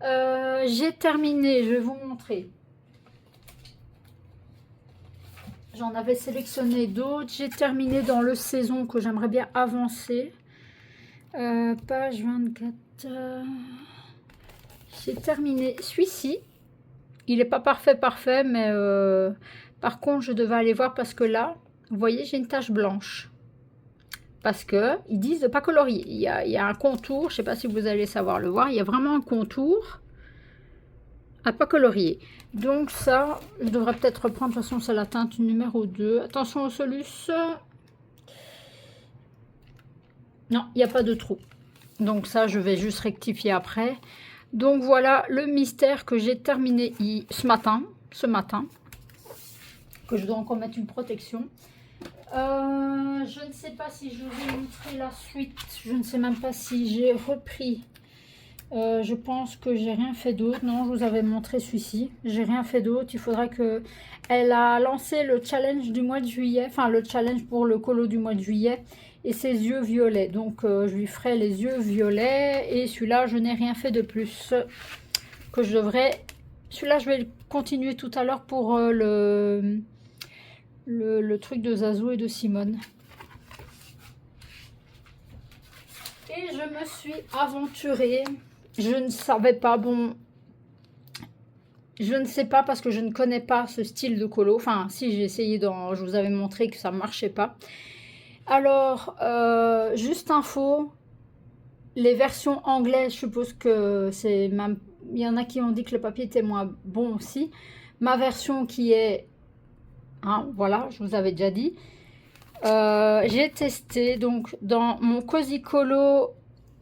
J'ai terminé, je vais vous montrer. J'en avais sélectionné d'autres. J'ai terminé dans le saison que j'aimerais bien avancer. Page 24. J'ai terminé celui-ci. Il n'est pas parfait, mais par contre, je devais aller voir parce que là, vous voyez, j'ai une tache blanche. Parce que ils disent de ne pas colorier. Il y a un contour, je ne sais pas si vous allez savoir le voir, il y a vraiment un contour à pas colorier. Donc ça, je devrais peut-être reprendre, de toute façon c'est la teinte numéro 2. Attention au solus. Non, il n'y a pas de trou. Donc ça, je vais juste rectifier après. Donc voilà le mystère que j'ai terminé ce matin, que je dois encore mettre une protection. Je ne sais pas si je vous ai montré la suite, je ne sais même pas si j'ai repris. Je pense que j'ai rien fait d'autre. Non, je vous avais montré celui-ci. J'ai rien fait d'autre. Il faudra que... Elle a lancé le challenge du mois de juillet. Enfin, le challenge pour le colo du mois de juillet. Et ses yeux violets. Donc, je lui ferai les yeux violets. Et celui-là, je n'ai rien fait de plus. Que je devrais... Celui-là, je vais le continuer tout à l'heure pour le truc de Zazo et de Simone. Et je me suis aventurée... Je ne savais pas, bon, je ne sais pas parce que je ne connais pas ce style de colo. Enfin, si j'ai essayé, je vous avais montré que ça ne marchait pas. Alors, juste info, les versions anglaises, je suppose que c'est même... Il y en a qui ont dit que le papier était moins bon aussi. Ma version qui est... Hein, voilà, je vous avais déjà dit. J'ai testé, donc dans mon Cozy Colo,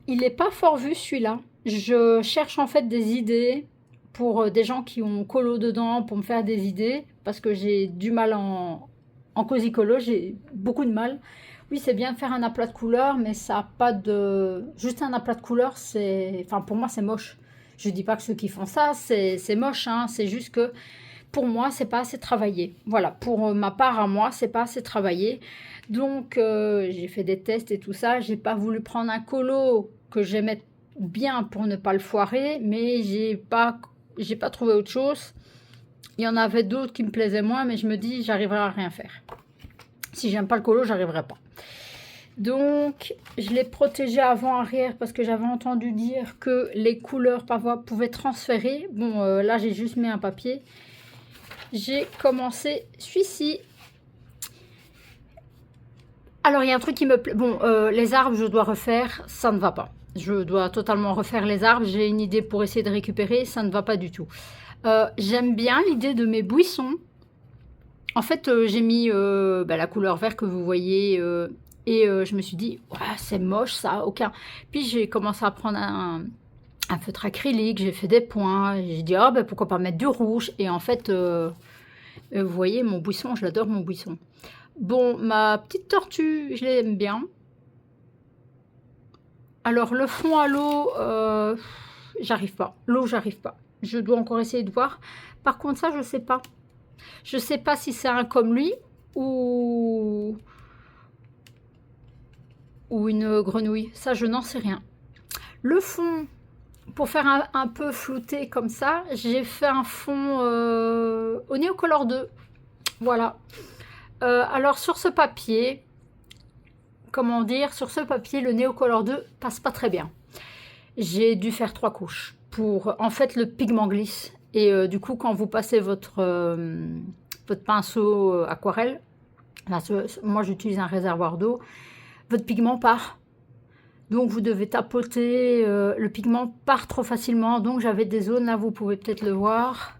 il n'est pas fort vu celui-là. Je cherche en fait des idées pour des gens qui ont colo dedans, pour me faire des idées, parce que j'ai du mal en Cozy Colo, j'ai beaucoup de mal. Oui, c'est bien de faire un aplat de couleurs, mais ça n'a pas de... Juste un aplat de couleurs, c'est... Enfin, pour moi, c'est moche. Je dis pas que ceux qui font ça, c'est moche, hein. C'est juste que pour moi, c'est pas assez travaillé. Voilà, pour ma part à moi, c'est pas assez travaillé. Donc, j'ai fait des tests et tout ça. J'ai pas voulu prendre un colo que j'aimais bien pour ne pas le foirer, mais j'ai pas trouvé autre chose. Il y en avait d'autres qui me plaisaient moins, mais je me dis, j'arriverai à rien faire. Si j'aime pas le colo, j'arriverai pas. Donc, je l'ai protégé avant-arrière parce que j'avais entendu dire que les couleurs parfois pouvaient transférer. Bon, là, j'ai juste mis un papier. J'ai commencé celui-ci. Alors, il y a un truc qui me plaît. Bon, les arbres, je dois refaire. Ça ne va pas. Je dois totalement refaire les arbres. J'ai une idée pour essayer de récupérer. Ça ne va pas du tout. J'aime bien l'idée de mes buissons. En fait, j'ai mis la couleur vert que vous voyez. Et je me suis dit, ouais, c'est moche ça. Aucun. Puis j'ai commencé à prendre un feutre acrylique. J'ai fait des points. J'ai dit, oh, pourquoi pas mettre du rouge. Et en fait, vous voyez, mon buisson, je l'adore, mon buisson. Bon, ma petite tortue, je l'aime bien. Alors, le fond à l'eau, j'arrive pas. L'eau, j'arrive pas. Je dois encore essayer de voir. Par contre, ça, je sais pas. Je sais pas si c'est un comme lui ou une grenouille. Ça, je n'en sais rien. Le fond, pour faire un peu flouté comme ça, j'ai fait un fond au Neocolor 2. Voilà. Alors, sur ce papier... Comment dire, sur ce papier, le Neocolor 2 passe pas très bien. J'ai dû faire 3 couches pour... En fait, le pigment glisse. Et du coup, quand vous passez votre pinceau aquarelle, là, moi j'utilise un réservoir d'eau, votre pigment part. Donc, vous devez tapoter. Le pigment part trop facilement. Donc, j'avais des zones, là, vous pouvez peut-être le voir,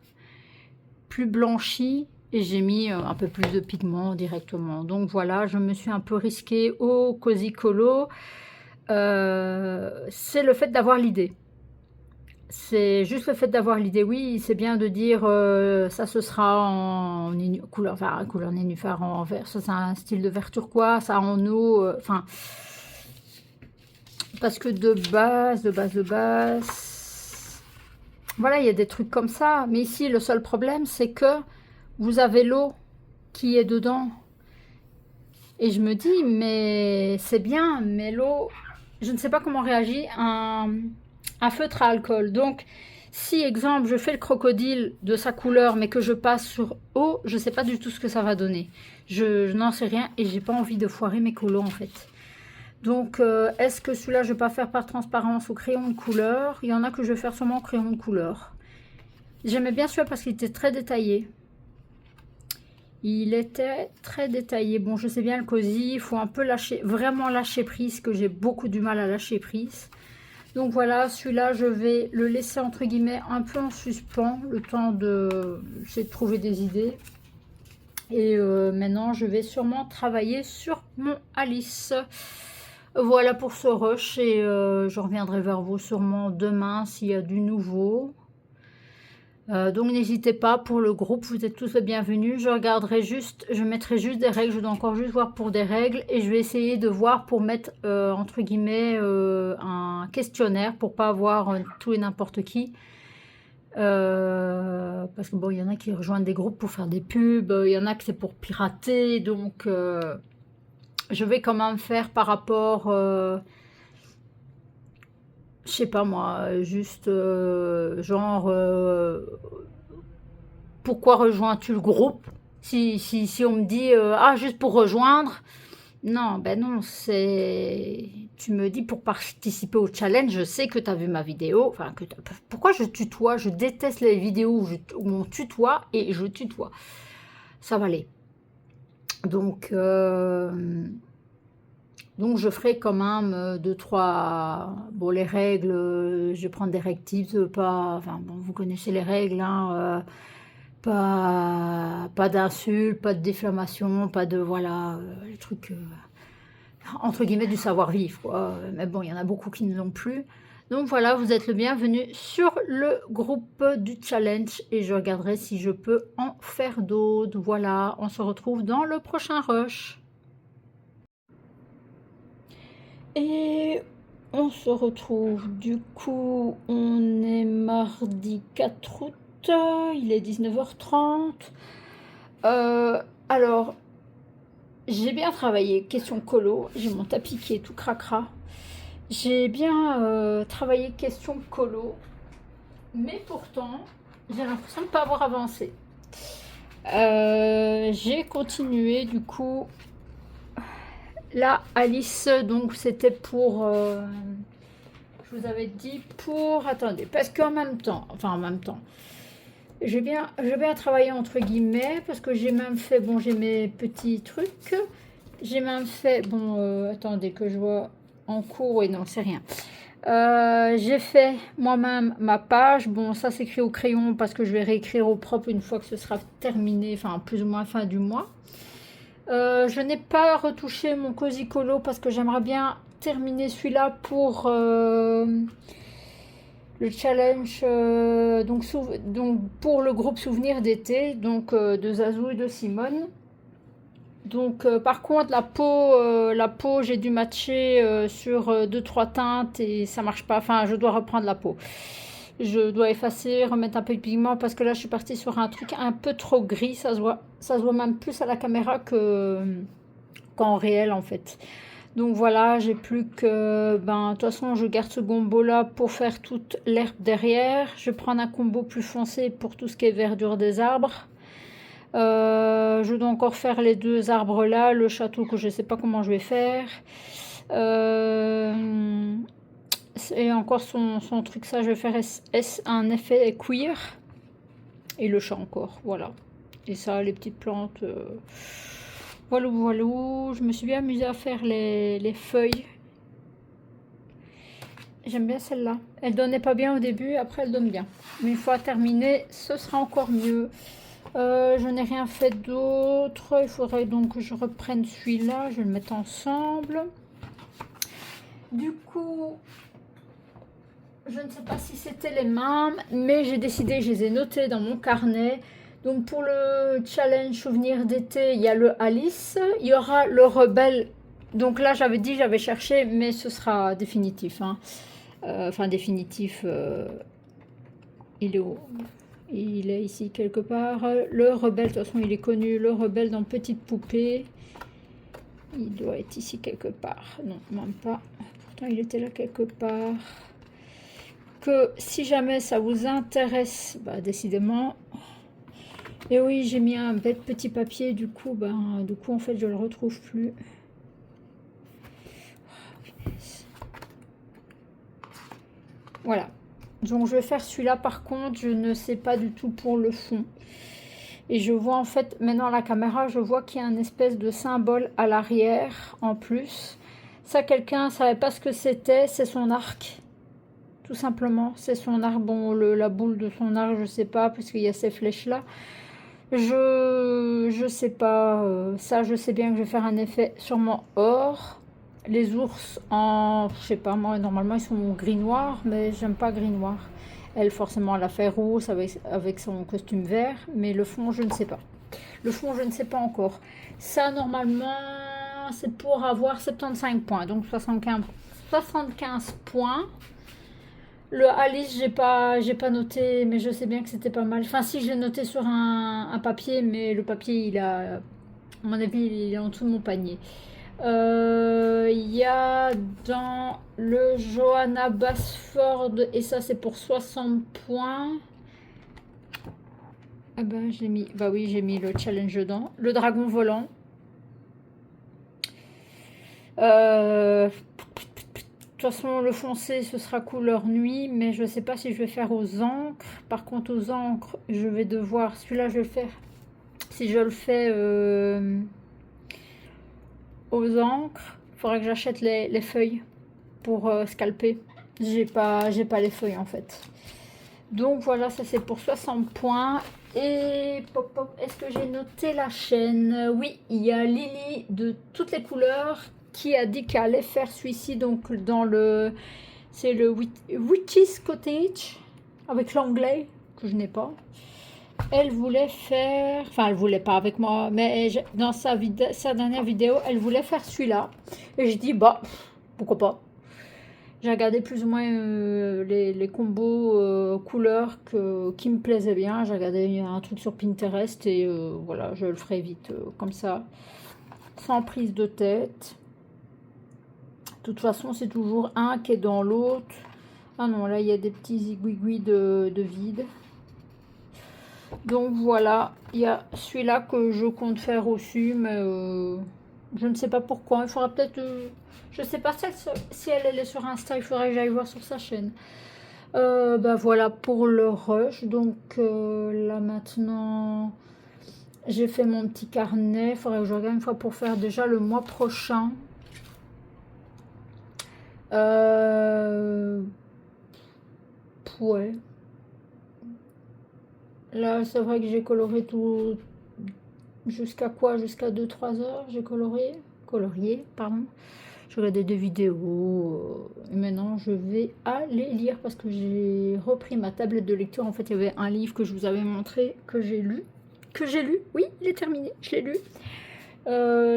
plus blanchies. Et j'ai mis un peu plus de pigment directement. Donc voilà, je me suis un peu risquée au Cozy Colo. C'est le fait d'avoir l'idée. C'est juste le fait d'avoir l'idée. Oui, c'est bien de dire ça, ce sera en couleur nénuphar, en vert. Ça, c'est un style de vert turquoise, ça en eau. Enfin, parce que de base, voilà, il y a des trucs comme ça. Mais ici, le seul problème, c'est que vous avez l'eau qui est dedans Et je me dis, mais c'est bien, mais l'eau, je ne sais pas comment réagit un feutre à alcool. Donc, si, exemple, je fais le crocodile de sa couleur, mais que je passe sur eau, je ne sais pas du tout ce que ça va donner. Je n'en sais rien et j'ai pas envie de foirer mes colos, en fait. Donc, est-ce que celui-là, je ne vais pas faire par transparence au crayon de couleur? Il y en a que je vais faire seulement au crayon de couleur. J'aimais bien celui-là parce qu'il était très détaillé. Il était très détaillé. Bon, je sais bien le cosy, il faut un peu lâcher, vraiment lâcher prise, que j'ai beaucoup du mal à lâcher prise. Donc voilà, celui-là, je vais le laisser entre guillemets un peu en suspens, le temps de, j'essaie de trouver des idées. Et maintenant, je vais sûrement travailler sur mon Alice. Voilà pour ce rush et je reviendrai vers vous sûrement demain s'il y a du nouveau. Donc n'hésitez pas pour le groupe, vous êtes tous les bienvenus. Je regarderai juste, je mettrai juste des règles, je dois encore juste voir pour des règles et je vais essayer de voir pour mettre entre guillemets un questionnaire pour pas avoir tout et n'importe qui. Parce que bon, il y en a qui rejoignent des groupes pour faire des pubs, il y en a que c'est pour pirater, donc je vais quand même faire par rapport je sais pas moi, juste genre pourquoi rejoins-tu le groupe si on me dit ah juste pour rejoindre, non ben non, c'est tu me dis pour participer au challenge, je sais que tu as vu ma vidéo, enfin que pourquoi je tutoie, je déteste les vidéos où on tutoie et je tutoie, ça va aller. Donc je ferai quand même deux, trois... Bon, les règles, je vais prendre des rectifs, pas... Enfin, bon, vous connaissez les règles, hein, pas d'insultes, pas de défamation, pas de... Voilà, les trucs, entre guillemets, du savoir-vivre, quoi. Mais bon, il y en a beaucoup qui ne l'ont plus. Donc voilà, vous êtes le bienvenu sur le groupe du challenge et je regarderai si je peux en faire d'autres. Voilà, on se retrouve dans le prochain rush. Et on se retrouve, du coup, on est mardi 4 août, il est 19h30. Alors, j'ai bien travaillé, question colo, j'ai mon tapis qui est tout cracra. J'ai bien travaillé question colo, mais pourtant, j'ai l'impression de ne pas avoir avancé. J'ai continué, du coup, là, Alice, donc c'était pour... je vous avais dit pour... Attendez, parce qu'en même temps, enfin en même temps, j'ai bien travaillé entre guillemets, parce que j'ai même fait, bon, j'ai mes petits trucs. J'ai même fait, bon, attendez que je vois en cours, oui, non, c'est rien. J'ai fait moi-même ma page. Bon, ça s'écrit au crayon parce que je vais réécrire au propre une fois que ce sera terminé, enfin plus ou moins fin du mois. Je n'ai pas retouché mon Cozy Colo parce que j'aimerais bien terminer celui-là pour le challenge, donc pour le groupe Souvenir d'été, donc de Zazou et de Simone. Donc par contre la peau j'ai dû matcher sur 2-3 teintes et ça marche pas, enfin je dois reprendre la peau. Je dois effacer, remettre un peu de pigment parce que là je suis partie sur un truc un peu trop gris, ça se voit même plus à la caméra qu'en réel en fait. Donc voilà, j'ai plus que, de toute façon je garde ce gombo là pour faire toute l'herbe derrière. Je vais prendre un combo plus foncé pour tout ce qui est verdure des arbres. Je dois encore faire les deux arbres là, le château que je sais pas comment je vais faire. Et encore son truc, ça je vais faire un effet cuir. Et le chat encore, voilà. Et ça, les petites plantes. Voilà, voilà. Je me suis bien amusée à faire les feuilles. J'aime bien celle-là. Elle donnait pas bien au début, après elle donne bien. Mais une fois terminée, ce sera encore mieux. Je n'ai rien fait d'autre. Il faudrait donc que je reprenne celui-là. Je vais le mettre ensemble. Du coup, je ne sais pas si c'était les mêmes, mais j'ai décidé, je les ai notés dans mon carnet. Donc pour le challenge souvenir d'été, il y a le Alice, il y aura le rebelle. Donc là j'avais dit, j'avais cherché, mais ce sera définitif. Hein. Enfin définitif, il est où? Il est ici quelque part. Le rebelle, de toute façon il est connu, le rebelle dans Petite Poupée. Il doit être ici quelque part. Non, même pas. Pourtant, il était là quelque part. Que si jamais ça vous intéresse, bah, décidément. Et oui, j'ai mis un bête petit papier, du coup, en fait, je le retrouve plus. Voilà. Donc, je vais faire celui-là. Par contre, je ne sais pas du tout pour le fond. Et je vois en fait, maintenant à la caméra, je vois qu'il y a un espèce de symbole à l'arrière en plus. Ça, quelqu'un ne savait pas ce que c'était, c'est son arc. Tout simplement, c'est son arc. Bon, la boule de son arc, je sais pas, parce qu'il y a ces flèches-là. Je sais pas. Ça, je sais bien que je vais faire un effet sûrement or. Les ours en, je sais pas, moi, normalement, ils sont gris-noir, mais j'aime pas gris-noir. Elle, forcément, elle a fait rousse avec son costume vert, mais le fond, je ne sais pas. Le fond, je ne sais pas encore. Ça, normalement, c'est pour avoir 75 points, donc 75 points. Le Alice, j'ai pas noté, mais je sais bien que c'était pas mal. Enfin, si, j'ai noté sur un papier, mais le papier, il a, à mon avis, il est en dessous de mon panier. Il y a dans le Johanna Basford, et ça c'est pour 60 points. Ah ben j'ai mis, bah oui, j'ai mis le challenge dedans. Le dragon volant. De toute façon, le foncé ce sera couleur nuit, mais je sais pas si je vais faire aux encres. Par contre, aux encres, je vais devoir, celui-là je vais le faire. Si je le fais aux encres, il faudra que j'achète les feuilles pour scalper. J'ai pas les feuilles en fait. Donc voilà, ça c'est pour 60 points. Et pop, pop, est-ce que j'ai noté la chaîne? Oui, il y a Lily de toutes les couleurs qui a dit qu'elle allait faire celui-ci. Donc dans le, c'est le Witch's Cottage avec l'anglais que je n'ai pas. Elle voulait faire, enfin elle voulait pas avec moi, mais dans sa dernière vidéo, elle voulait faire celui-là. Et je dis bah pourquoi pas. J'ai regardé plus ou moins les combos couleurs qui me plaisaient bien. J'ai regardé un truc sur Pinterest et voilà, je le ferai vite comme ça, sans prise de tête. De toute façon, c'est toujours un qui est dans l'autre. Ah non, là, il y a des petits zigouigouis de vide. Donc voilà, il y a celui-là que je compte faire aussi, mais je ne sais pas pourquoi. Il faudra peut-être... je ne sais pas si elle est sur Insta, il faudrait que j'aille voir sur sa chaîne. Bah voilà pour le rush. Donc là maintenant, j'ai fait mon petit carnet. Il faudrait que je regarde une fois pour faire déjà le mois prochain. Ouais. Là, c'est vrai que j'ai coloré tout. Jusqu'à quoi? Jusqu'à 2-3 heures, j'ai colorié, pardon. Je regardais des vidéos. Et maintenant, je vais aller lire parce que j'ai repris ma tablette de lecture. En fait, il y avait un livre que je vous avais montré, que j'ai lu. Oui, il est terminé, je l'ai lu.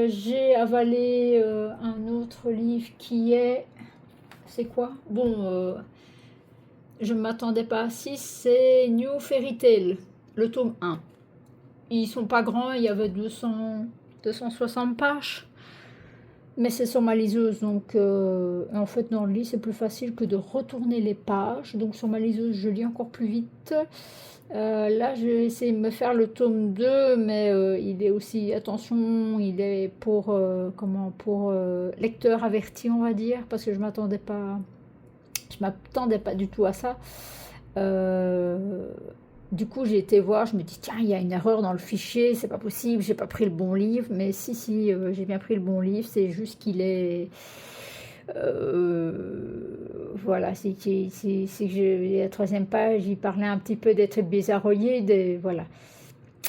J'ai avalé un autre livre qui est... C'est quoi? Bon, je ne m'attendais pas à 6, c'est New Fairy Tale, le tome 1. Ils sont pas grands, il y avait 260 pages. Mais c'est sur ma liseuse, donc en fait dans le lit c'est plus facile que de retourner les pages. Donc sur ma liseuse je lis encore plus vite. Là je vais essayer de me faire le tome 2, mais il est aussi, attention, il est pour, pour lecteur averti on va dire, parce que je m'attendais pas du tout à ça. Du coup, j'ai été voir, je me dis, tiens, il y a une erreur dans le fichier, c'est pas possible, j'ai pas pris le bon livre. Mais si, j'ai bien pris le bon livre, c'est juste qu'il est... voilà, c'est que la troisième page, il parlait un petit peu des trucs bizarroïdes, voilà.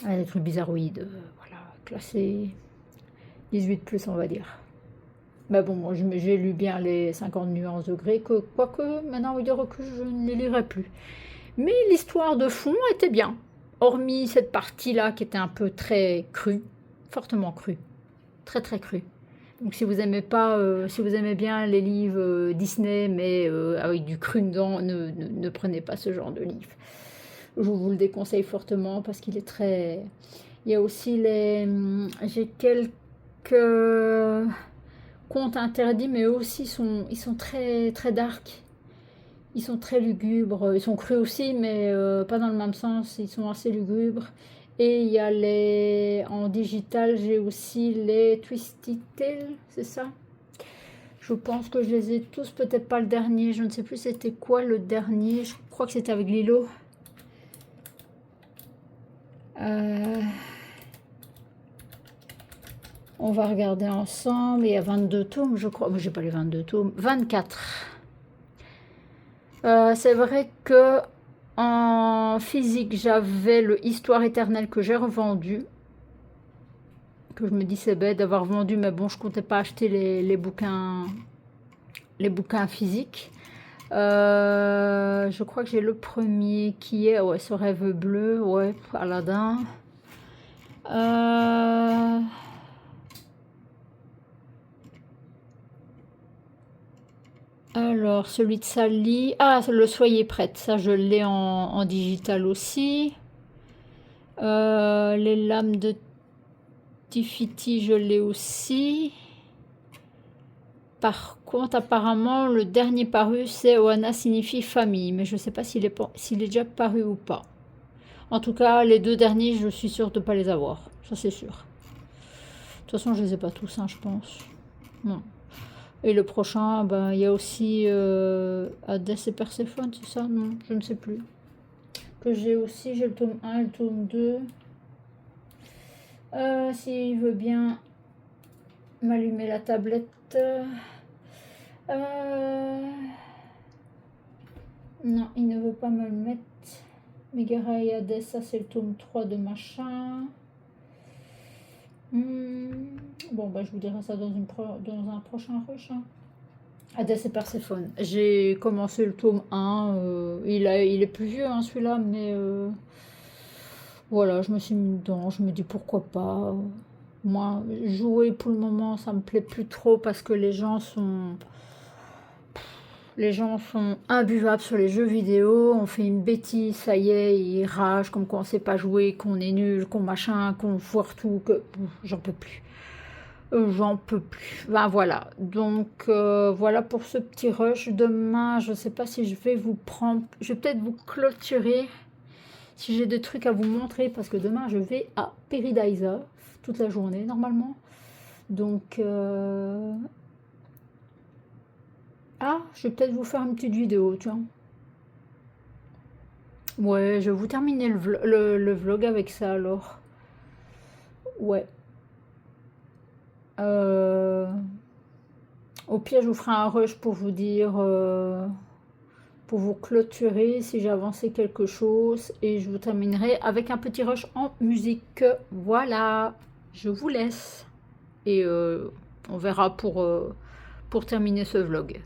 Des trucs bizarroïdes, voilà, classé 18+, on va dire. Mais bon, moi, j'ai lu bien les 50 nuances de gris, quoique, maintenant, avec de recul, je ne les lirai plus. Mais l'histoire de fond était bien, hormis cette partie-là qui était un peu très crue, fortement crue, très très crue. Donc si vous aimez pas, si vous aimez bien les livres Disney, mais avec du cru dedans, ne prenez pas ce genre de livre. Je vous le déconseille fortement parce qu'il est très... Il y a aussi les... J'ai quelques contes interdits, mais eux aussi ils sont très, très dark. Ils sont très lugubres. Ils sont crus aussi, mais pas dans le même sens. Ils sont assez lugubres. Et il y a les... En digital, j'ai aussi les Twisted Tales, c'est ça? Je pense que je les ai tous, peut-être pas le dernier. Je ne sais plus c'était quoi le dernier. Je crois que c'était avec Lilo. On va regarder ensemble. Il y a 22 tomes, je crois. Moi, j'ai pas les 22 tomes. 24. C'est vrai que en physique, j'avais le Histoire éternelle que j'ai revendu. Que je me dis c'est bête d'avoir vendu, mais bon, je comptais pas acheter les bouquins physiques. Je crois que j'ai le premier qui est, ouais, ce rêve bleu, ouais, Aladdin. Alors, celui de Sally, ah, le Soyez prête, ça je l'ai en digital aussi. Les lames de Tifiti, je l'ai aussi. Par contre, apparemment, le dernier paru, c'est Oana signifie famille, mais je ne sais pas s'il est déjà paru ou pas. En tout cas, les deux derniers, je suis sûre de ne pas les avoir. Ça, c'est sûr. De toute façon, je ne les ai pas tous, hein, je pense. Non. Et le prochain, ben, il y a aussi Hadès et Perséphone, c'est ça? Non, je ne sais plus. Que j'ai aussi, j'ai le tome 1 et le tome 2. S'il veut bien m'allumer la tablette. Non, il ne veut pas me le mettre. Megara et Hadès, ça c'est le tome 3 de machin. Bon, bah, je vous dirai ça dans un prochain rush. Hein. Hadès et Perséphone. J'ai commencé le tome 1. Il est plus vieux, hein, celui-là, mais voilà, je me suis mis dedans. Je me dis pourquoi pas. Moi, jouer pour le moment, ça me plaît plus trop parce que les gens sont imbuvables sur les jeux vidéo. On fait une bêtise, ça y est, ils ragent comme quoi on sait pas jouer, qu'on est nul, qu'on machin, qu'on foire tout, que j'en peux plus. J'en peux plus. Ben voilà. Donc voilà pour ce petit rush. Demain, je sais pas si je vais vous prendre. Je vais peut-être vous clôturer si j'ai des trucs à vous montrer parce que demain je vais à Paradisa toute la journée normalement. Donc ah, je vais peut-être vous faire une petite vidéo, tu vois. Ouais, je vais vous terminer le vlog avec ça alors. Ouais. Au pire, je vous ferai un rush pour vous dire, pour vous clôturer si j'ai avancé quelque chose. Et je vous terminerai avec un petit rush en musique. Voilà, je vous laisse. Et on verra pour terminer ce vlog.